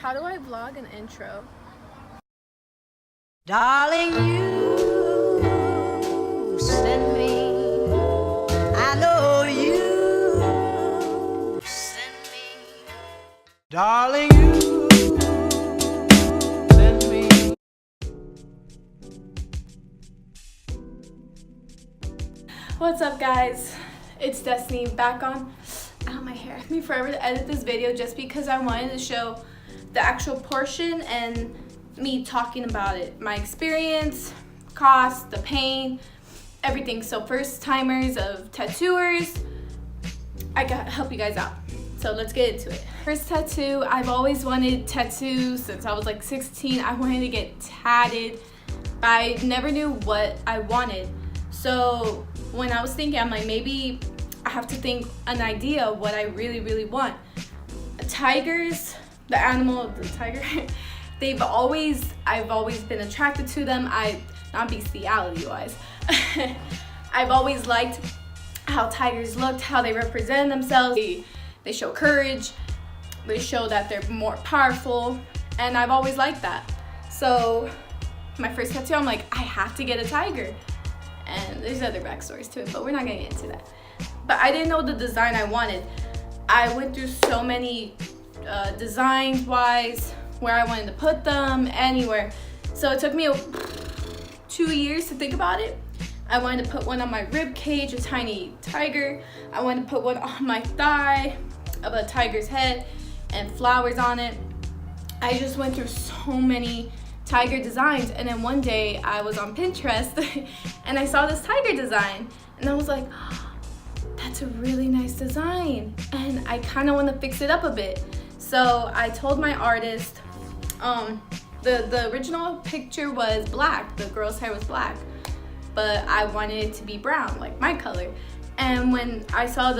How do I vlog an intro? Darling, you send me. I know you send me. Darling, you send me. What's up, guys? It's Destiny back on. Ow, my hair. It took me forever to edit this video just because I wanted to show the actual portion and me talking about it, my experience, cost, the pain, everything. So first timers of tattooers, I gotta help you guys out. So let's get into it. First tattoo, I've always wanted tattoos since I was like 16. I wanted to get tatted, but I never knew what I wanted. So when I was thinking, I'm like, maybe I have to think an idea of what I really want. Tigers, the animal, the tiger, I've always been attracted to them. Not bestiality wise. I've always liked how tigers looked, how they represent themselves. They show courage. They show that they're more powerful, and I've always liked that. So my first tattoo, I'm like, I have to get a tiger. And there's other backstories to it, but we're not gonna get into that. But I didn't know the design I wanted. I went through so many designs wise, where I wanted to put them, anywhere. So it took me 2 years to think about it. I wanted to put one on my rib cage, a tiny tiger. I wanted to put one on my thigh of a tiger's head and flowers on it. I just went through so many tiger designs, and then one day I was on Pinterest and I saw this tiger design, and I was like, oh, that's a really nice design, and I kind of want to fix it up a bit. So I told my artist, the original picture was black, the girl's hair was black, but I wanted it to be brown, like my color. And when I saw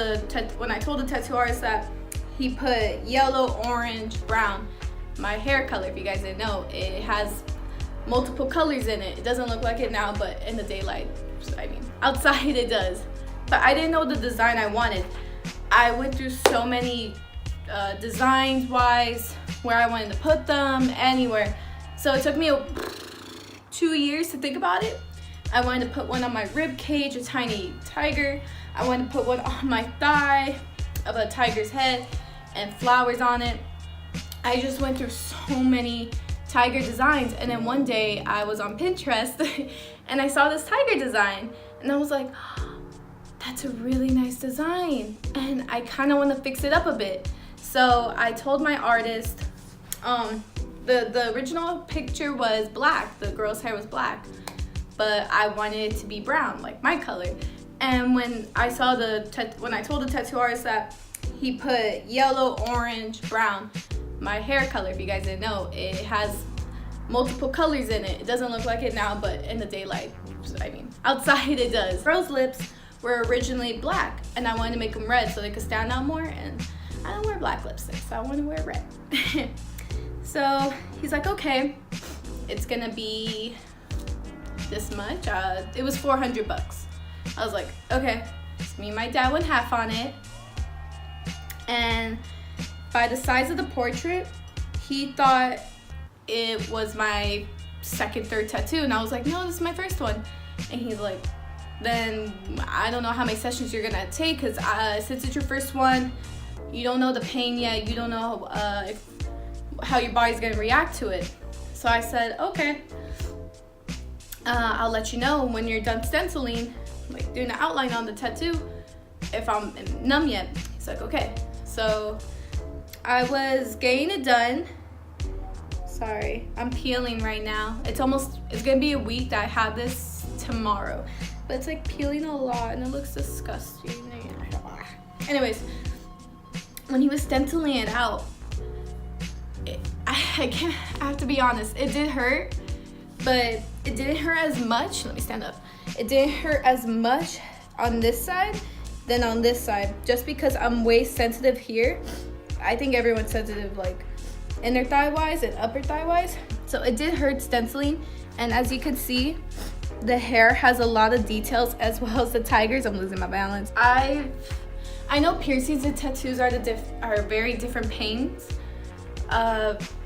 when I told the tattoo artist that, he put yellow, orange, brown, my hair color. If you guys didn't know, it has multiple colors in it. It doesn't look like it now, but in the daylight, outside it does. But I didn't know the design I wanted. I went through so many designs wise, where I wanted to put them, anywhere. So it took me 2 years to think about it. I wanted to put one on my rib cage, a tiny tiger. I wanted to put one on my thigh of a tiger's head and flowers on it. I just went through so many tiger designs, and then one day I was on Pinterest and I saw this tiger design, and I was like, oh, that's a really nice design, and I kind of want to fix it up a bit. So I told my artist, the original picture was black, the girl's hair was black, but I wanted it to be brown, like my color. And when I saw when I told the tattoo artist that, he put yellow, orange, brown, my hair color. If you guys didn't know, it has multiple colors in it. It doesn't look like it now, but in the daylight, outside it does. Girls' lips were originally black, and I wanted to make them red so they could stand out more, and I don't wear black lipstick, so I want to wear red. So he's like, okay, it's gonna be this much. It was $400. I was like, okay. So me and my dad went half on it, and by the size of the portrait, he thought it was my second, third tattoo, and I was like, no, this is my first one. And he's like, then I don't know how many sessions you're gonna take, because since it's your first one, you don't know the pain yet, you don't know how your body's gonna react to it. So I said, okay, I'll let you know when you're done stenciling, like doing the outline on the tattoo, if I'm numb yet. He's like, okay. So I was getting it done. Sorry, I'm peeling right now. It's gonna be a week that I have this tomorrow, but it's like peeling a lot and it looks disgusting. Anyways, when he was stenciling it out, I have to be honest, it did hurt, but it didn't hurt as much. Let me stand up. It didn't hurt as much on this side than on this side, just because I'm way sensitive here. I think everyone's sensitive, like inner thigh wise and upper thigh wise. So it did hurt stenciling, and as you can see, the hair has a lot of details as well as the tigers. I'm losing my balance. I know piercings and tattoos are very different pains.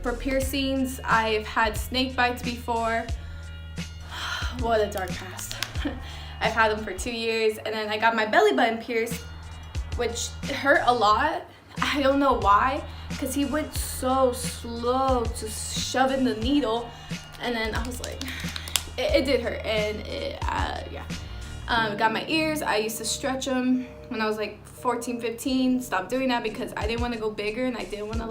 For piercings, I've had snake bites before. What a dark past. I've had them for 2 years, and then I got my belly button pierced, which hurt a lot. I don't know why, because he went so slow to shove in the needle, and then I was like, it did hurt, and yeah. Got my ears. I used to stretch them when I was like 14, 15. Stopped doing that because I didn't want to go bigger, and I didn't want to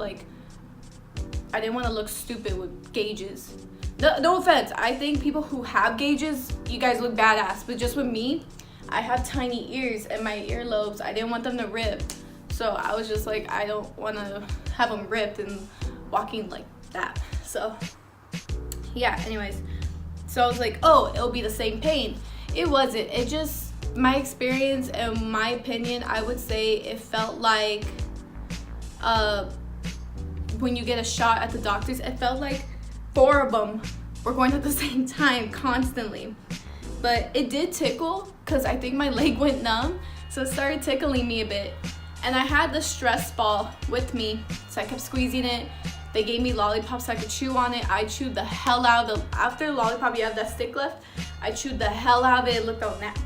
look stupid with gauges. No offense, I think people who have gauges, you guys look badass, but just with me, I have tiny ears, and my earlobes, I didn't want them to rip. So I was just like, I don't want to have them ripped and walking like that. So yeah, anyways, so I was like, oh, it'll be the same pain. It wasn't. It just, my experience and my opinion, I would say it felt like when you get a shot at the doctors, it felt like 4 of them were going at the same time constantly. But it did tickle because I think my leg went numb, so it started tickling me a bit. And I had the stress ball with me, so I kept squeezing it. They gave me lollipops so I could chew on it. I chewed the hell out of the, after the lollipop you have that stick left, I chewed the hell out of it. It looked all that.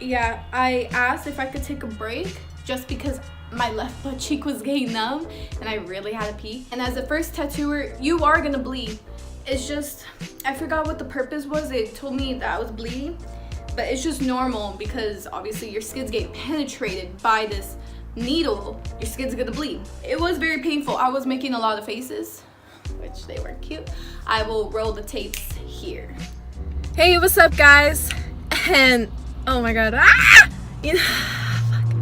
Yeah, I asked if I could take a break just because my left butt cheek was getting numb and I really had to pee. And as a first tattooer, you are gonna bleed. It's just, I forgot what the purpose was. It told me that I was bleeding, but it's just normal because obviously your skin's getting penetrated by this needle. Your skin's gonna bleed. It was very painful. I was making a lot of faces, which they weren't cute. I will roll the tapes here. Hey, what's up, guys? And oh my god, you know,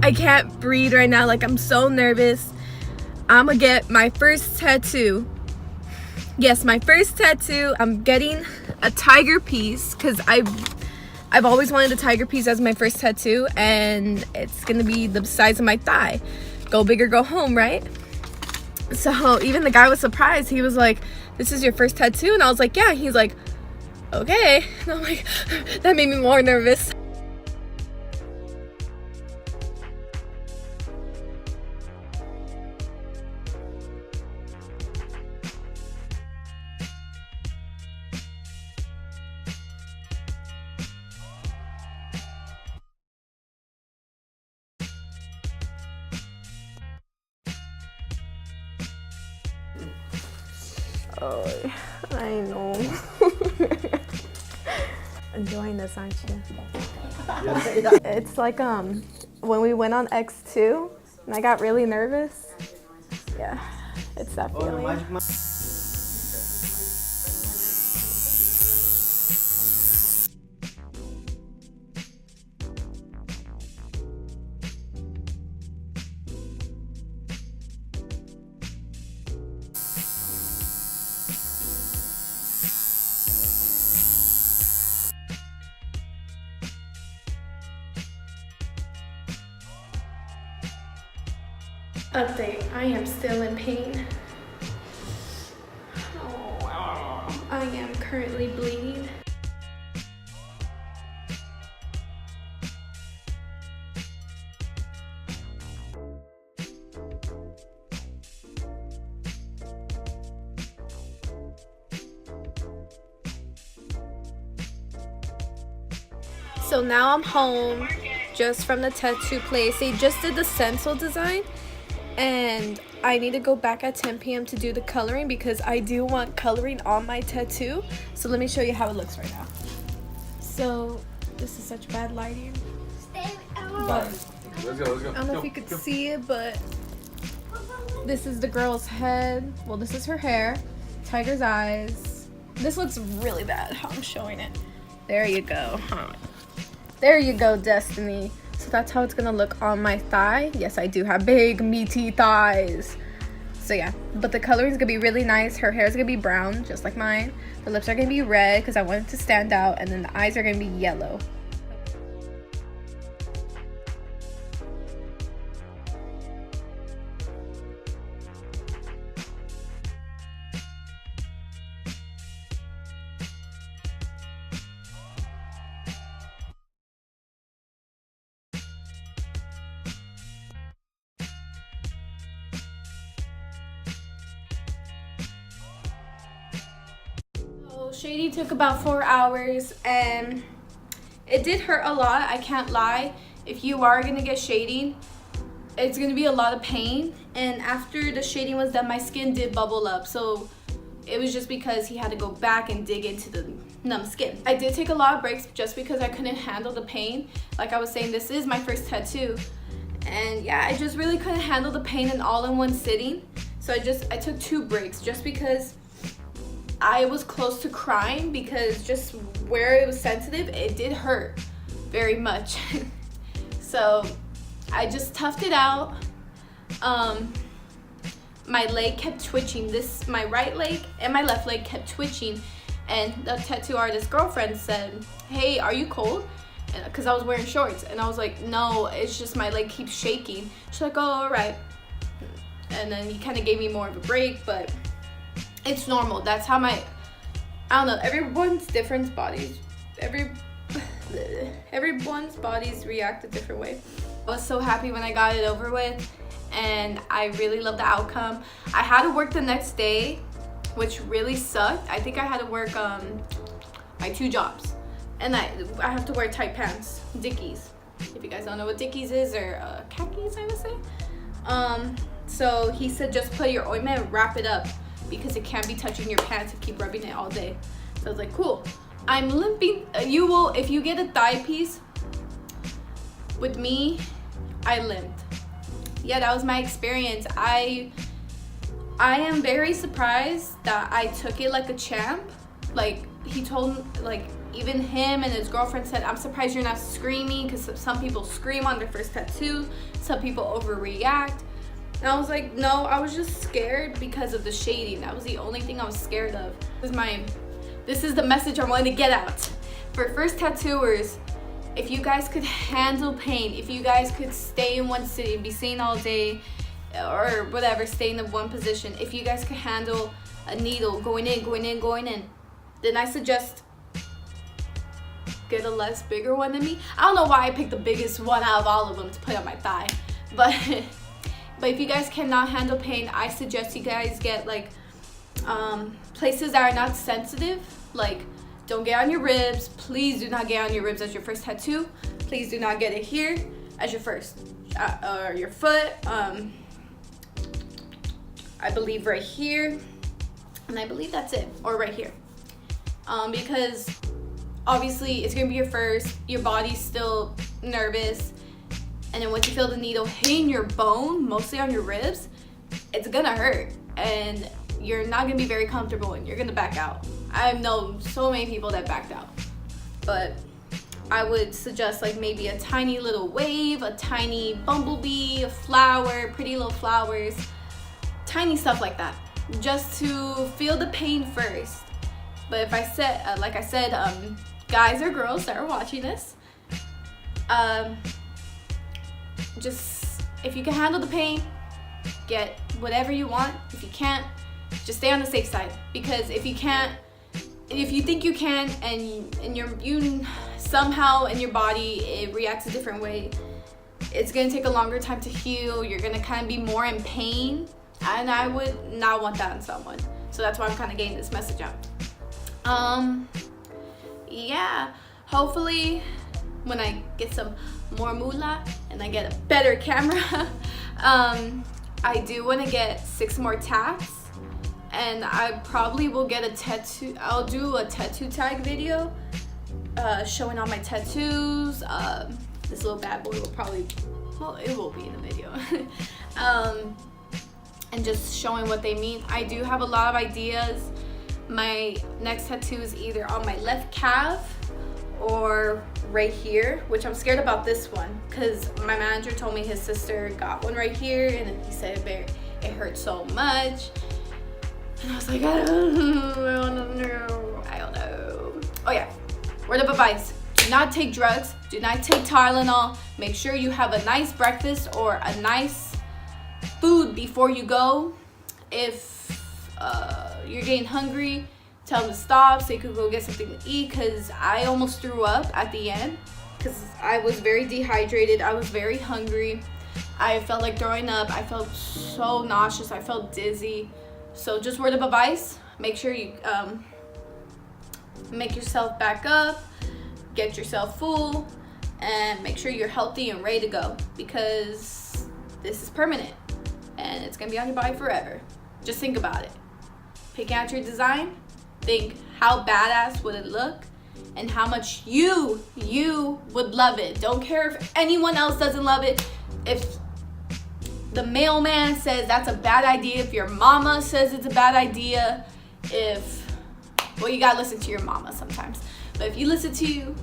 I can't breathe right now. Like, I'm so nervous. I'm gonna get my first tattoo. Yes, my first tattoo. I'm getting a tiger piece because I've always wanted a tiger piece as my first tattoo, and it's gonna be the size of my thigh. Go big or go home, right? So even the guy was surprised. He was like, "This is your first tattoo?" And I was like, "Yeah." He's like, "Okay." And I'm like, that made me more nervous. Oh, I know. Enjoying this, aren't you? It's like when we went on X2 and I got really nervous. Yeah, it's that feeling. Update, I am still in pain. Oh, I am currently bleeding. So now I'm home just from the tattoo place. They just did the stencil design. And I need to go back at 10 p.m. to do the coloring because I do want coloring on my tattoo. So let me show you how it looks right now. So this is such bad lighting. But Let's go. I don't know if you could see it, but this is the girl's head. Well, this is her hair. Tiger's eyes. This looks really bad how I'm showing it. There you go. There you go, Destiny. So that's how it's gonna look on my thigh. Yes, I do have big, meaty thighs. So yeah, but the coloring is gonna be really nice. Her hair is gonna be brown, just like mine. The lips are gonna be red because I want it to stand out, and then the eyes are gonna be yellow. Shading took about 4 hours and it did hurt a lot, I can't lie. If you are gonna get shading, it's gonna be a lot of pain. And after the shading was done, my skin did bubble up. So it was just because he had to go back and dig into the numb skin. I did take a lot of breaks just because I couldn't handle the pain. Like I was saying, this is my first tattoo. And yeah, I just really couldn't handle the pain in all in one sitting. So I took 2 breaks just because I was close to crying, because just where it was sensitive, it did hurt very much. So I just toughed it out. My leg kept twitching. My right leg and my left leg kept twitching. And the tattoo artist girlfriend said, "Hey, are you cold?" Because I was wearing shorts. And I was like, "No, it's just my leg keeps shaking." She's like, "Oh, all right." And then he kind of gave me more of a break, but it's normal. That's how I don't know, everyone's different bodies. Everyone's bodies react a different way. I was so happy when I got it over with, and I really love the outcome. I had to work the next day, which really sucked. I think I had to work my 2 jobs, and I have to wear tight pants, Dickies. If you guys don't know what Dickies is, or khakis, I would say. So he said just put your ointment and wrap it up, because it can't be touching your pants if you keep rubbing it all day. So I was like, cool. I'm limping. You will, if you get a thigh piece, with me, I limped. Yeah, that was my experience. I am very surprised that I took it like a champ. Like, he told, like, even him and his girlfriend said, "I'm surprised you're not screaming," because some people scream on their first tattoo. Some people overreact. And I was like, no, I was just scared because of the shading. That was the only thing I was scared of. This is the message I wanted to get out. For first tattooers, if you guys could handle pain, if you guys could stay in one sitting, be seen all day, or whatever, stay in the one position, if you guys could handle a needle going in, then I suggest get a less bigger one than me. I don't know why I picked the biggest one out of all of them to put on my thigh, but if you guys cannot handle pain, I suggest you guys get like places that are not sensitive. Like, don't get on your ribs. Please do not get on your ribs as your first tattoo. Please do not get it here as your first, or your foot. I believe right here, and I believe that's it, or right here. Because obviously it's gonna be your first. Your body's still nervous. And then once you feel the needle hitting your bone, mostly on your ribs, it's gonna hurt. And you're not gonna be very comfortable, and you're gonna back out. I've known so many people that backed out. But I would suggest like maybe a tiny little wave, a tiny bumblebee, a flower, pretty little flowers, tiny stuff like that, just to feel the pain first. But if I said, like I said, guys or girls that are watching this, just, if you can handle the pain, get whatever you want. If you can't, just stay on the safe side. Because if you can't, if you think you can, and you somehow in your body it reacts a different way, it's gonna take a longer time to heal. You're gonna kind of be more in pain, and I would not want that in someone. So that's why I'm kind of getting this message out. Yeah, hopefully when I get some more moolah and I get a better camera, I do want to get 6 more tags, and I probably will get a tattoo. I'll do a tattoo tag video showing all my tattoos. This little bad boy will probably, well, it will be in the video. And just showing what they mean. I do have a lot of ideas. My next tattoo is either on my left calf or right here, which I'm scared about this one because my manager told me his sister got one right here, and he said it hurt so much, and I was like, I don't know. Oh yeah, word of advice: do not take drugs, do not take Tylenol. Make sure you have a nice breakfast or a nice food before you go. If you're getting hungry, tell them to stop so you could go get something to eat, because I almost threw up at the end because I was very dehydrated. I was very hungry. I felt like throwing up. I felt so nauseous. I felt dizzy. So just word of advice, make sure you make yourself back up, get yourself full, and make sure you're healthy and ready to go, because this is permanent and it's gonna be on your body forever. Just think about it. Picking out your design, think how badass would it look and how much you would love it. Don't care if anyone else doesn't love it. If the mailman says that's a bad idea, if your mama says it's a bad idea, well, you gotta listen to your mama sometimes. But if you listen to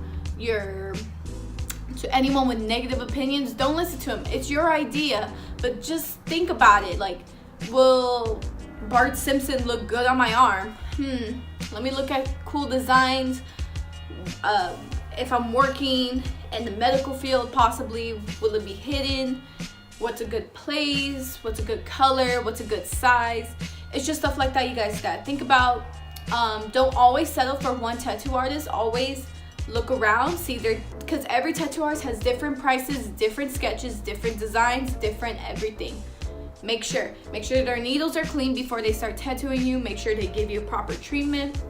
anyone with negative opinions, don't listen to them. It's your idea, but just think about it. Like, will Bart Simpson look good on my arm? Let me look at cool designs. If I'm working in the medical field, possibly, will it be hidden? What's a good place? What's a good color? What's a good size? It's just stuff like that you guys gotta think about. Don't always settle for one tattoo artist. Always look around, see because every tattoo artist has different prices, different sketches, different designs, different everything. Make sure their needles are clean before they start tattooing you. Make sure they give you proper treatment.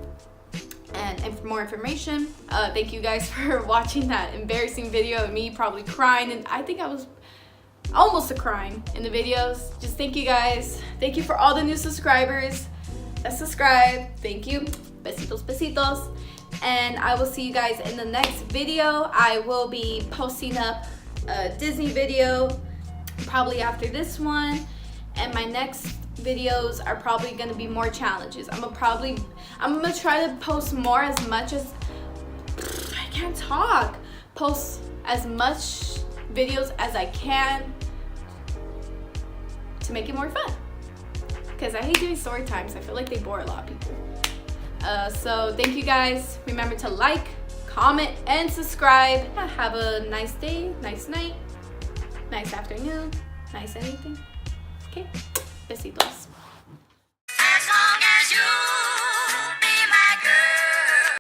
And for more information, thank you guys for watching that embarrassing video of me probably crying, and I think I was almost crying in the videos. Just thank you guys. Thank you for all the new subscribers that subscribe. Thank you. Besitos, besitos. And I will see you guys in the next video. I will be posting up a Disney video probably after this one. And my next videos are probably gonna be more challenges. I'm gonna try to post more as much as I can't talk. Post as much videos as I can to make it more fun. Because I hate doing story times. I feel like they bore a lot of people. So thank you guys. Remember to like, comment, and subscribe. Have a nice day, nice night, nice afternoon, nice anything. Okay, besitos.